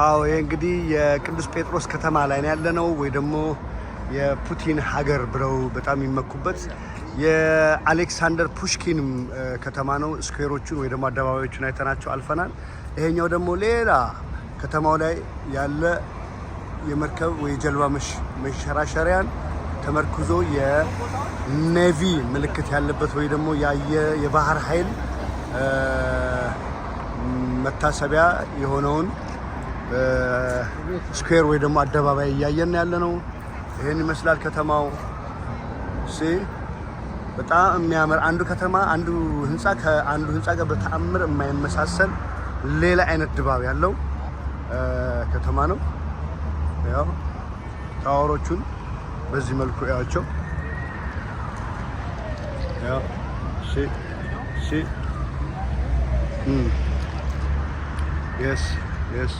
አዎ ይሄ እንግዲህ የቅዱስ ጴጥሮስ ከተማ ላይ ነው ያለነው ወይ ደግሞ የፑቲን ሀገር ብለው በጣም የሚመኩበት የአሌክሳንደር ፑሽኪን ከተማ ነው። ስኩዌሮቹን ወይ ደግሞ አደባባዮቹን አይተናቸው አልፈናል። ይሄኛው ደግሞ ሌላ ከተማው ላይ ያለ የመርከብ ወይ ጀልባ መሸራሸሪያን ተመርኩዞ የኔቪ ምልክት ያለበት ወይ ደግሞ የባህር ኃይል መታሰቢያ የሆነውን ስኩዌር ወይ ደግሞ አደባባይ እያየን ያለ ነው። ይሄን ይመስላል ከተማው። በጣም የሚያምር አንዱ ከተማ አንዱ ህንጻ ከአንዱ ህንጻ ጋር በተአምር የማይመሳሰል ሌላ አይነት ድባብ ያለው ከተማ ነው። ያው ታወሮቹን በዚህ መልኩ ያቸው ያው yes